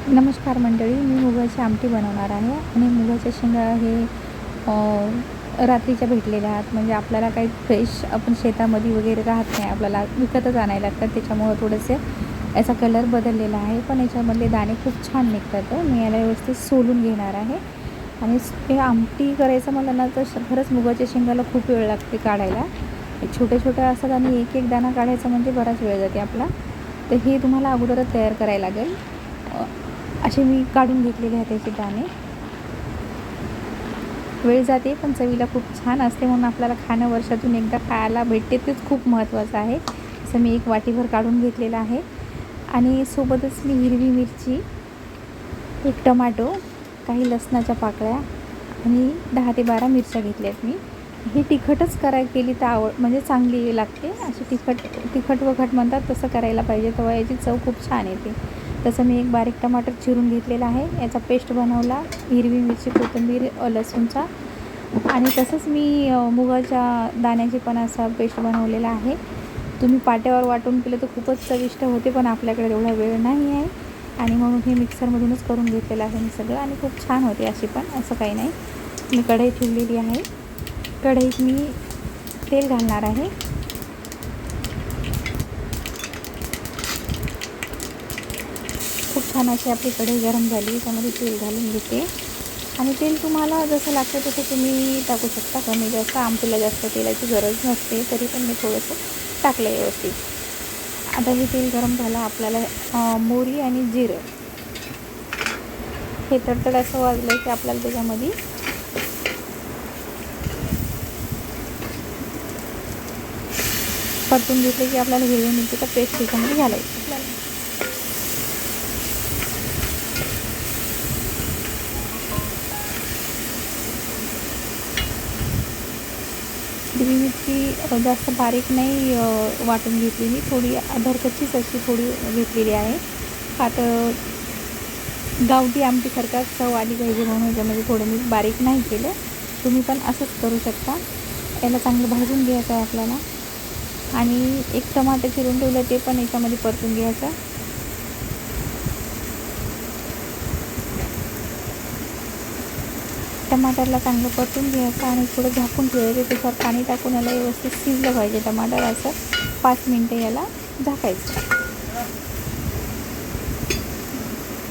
नमस्कार मंडळी, मी मुगाची आमटी बनवणार आहे आणि मुगाच्या शेंगा हे रात्रीच्या भेटलेल्या आहात. म्हणजे आपल्याला काही फ्रेश आपण शेतामध्ये वगैरे राहत नाही, आपल्याला विकतच आणायला लागतात. त्याच्यामुळं थोडेसे याचा कलर बदललेला आहे, पण याच्यामधले दाणे खूप छान निघतात. मी याला व्यवस्थित सोलून घेणार आहे आणि हे आमटी करायचं म्हणलं ना तर खरंच मुगाच्या शेंगाला खूप वेळ लागते काढायला. छोटे छोटे असतात आणि एक एक दाणा काढायचा म्हणजे बराच वेळ जाते आपला. तर हे तुम्हाला अगोदरच तयार करायला लागेल. असे मी काढून घेतलेले आहेत त्याचे दाणे. वेळ जाते पण चवीला खूप छान असते, म्हणून आपल्याला खाणं वर्षातून एकदा खायला भेटते, तेच खूप महत्त्वाचं आहे. असं मी एक वाटीभर काढून घेतलेलं आहे आणि सोबतच मी हिरवी मिरची, एक टमाटो, काही लसणाच्या पाकळ्या आणि 10 ते 12 मिरच्या घेतल्या आहेत मी. ही तिखटच केली तर म्हणजे चांगली लागते. अशी तिखट वखट म्हणतात तसं करायला पाहिजे, तेव्हा याची चव खूप छान येते. तसं मी एक बारीक टमाटर चिरून घेतलेला आहे, याचा पेस्ट बनवला, हिरवी मिरची, कोथिंबीर, लसूणचा. आणि तसंच मी मुगाच्या दाण्याची पण असा पेस्ट बनवलेला आहे. तुम्ही पाट्यावर वाटून केलं तर खूपच चविष्ट होते, पण आपल्याकडे एवढा वेळ नाही आहे आणि म्हणून हे मिक्सरमधूनच करून घेतलेलं आहे मी सगळं. आणि खूप छान होते अशी पण, असं काही नाही. मी कढई ठेवलेली आहे, कढईत मी तेल घालणार आहे. खूप छान अशी आपली कढई गरम झाली, त्यामध्ये तेल घालून घेते आणि तेल तुम्हाला जसं लागतं तसं तुम्ही टाकू शकता, कमी जास्त. आमटीला जास्त तेलाची गरज नसते, तरी पण मी थोडंसं टाकलं व्यवस्थित. आता हे तेल गरम झालं, आपल्याला मोहरी आणि जिरं हे तडतड असं वाजलं की आपल्याला त्याच्यामध्ये परतून घेतले की आपल्याला हिरवी मिरचीचा पेस्ट त्याच्यामध्ये घालायचं आपल्याला. हिरवी मिरची जास्त बारीक नाही वाटून घेतली मी, थोडी अधरकच्चीच अशी थोडी घेतलेली आहे. आता गावठी आमटीसारखा चव आली पाहिजे म्हणून याच्यामध्ये थोडं मी बारीक नाही केलं. तुम्ही पण असंच करू शकता. याला चांगलं भाजून घ्यायचं आहे आपल्याला आणि एक टमाटर चिरून ठेवलं ते पण याच्यामध्ये परतून घ्यायचं. टमाटरला चांगलं परतून घ्यायचं आणि थोडं झाकून ठेवायचं. त्याच्यावर पाणी टाकून याला व्यवस्थित शिजलं पाहिजे टमाटर. असं 5 मिनटं याला झाकायचं.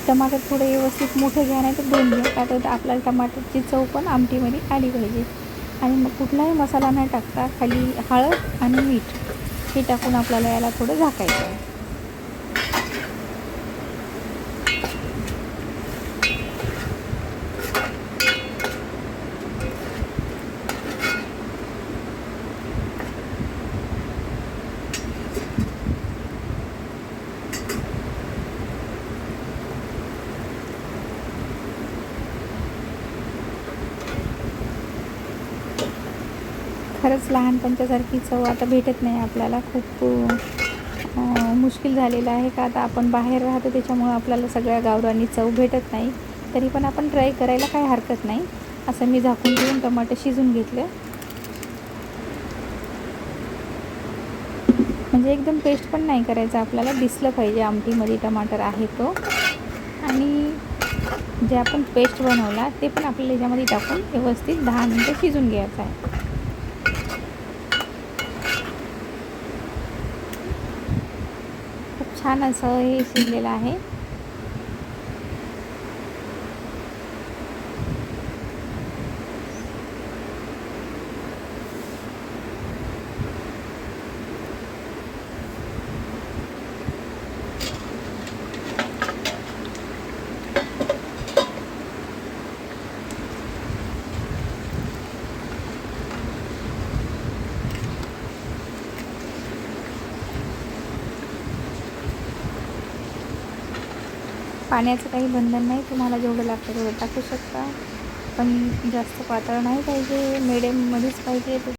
टमाटर थोडं व्यवस्थित मोठं घ्या, नाही तर 2 घ्या, का तर आपल्याला टमाटरची चव पण आमटीमध्ये आली पाहिजे. आणि मग कुठलाही मसाला न टाकता खाली हळद आणि मीठ हे टाकून आपल्याला याला थोडं झाकायचं आहे. खरंच लहानपणच्यासारखी चव आता भेटत नाही आपल्याला. खूप मुश्किल झालेलं आहे, का आता आपण बाहेर राहतो त्याच्यामुळं आपल्याला सगळ्या गावरानी चव भेटत नाही. तरी पण आपण ट्राय करायला काही हरकत नाही. असं मी झाकून घेऊन टमाटर शिजून घेतलं. म्हणजे एकदम पेस्ट पण नाही करायचं, आपल्याला दिसलं पाहिजे आमटीमध्ये टमाटर आहे तो. आणि जे आपण पेस्ट बनवला ते पण आपल्याला याच्यामध्ये टाकून व्यवस्थित 10 मिनटं शिजून घ्यायचं आहे. खूप छान असं हे शिजलेलं आहे. पाण्याचं काही बंधन नाही, तुम्हाला जेवढं लागतं तेवढं टाकू शकता, पण जास्त पातळ नाही पाहिजे, मिडियममध्येच पाहिजे.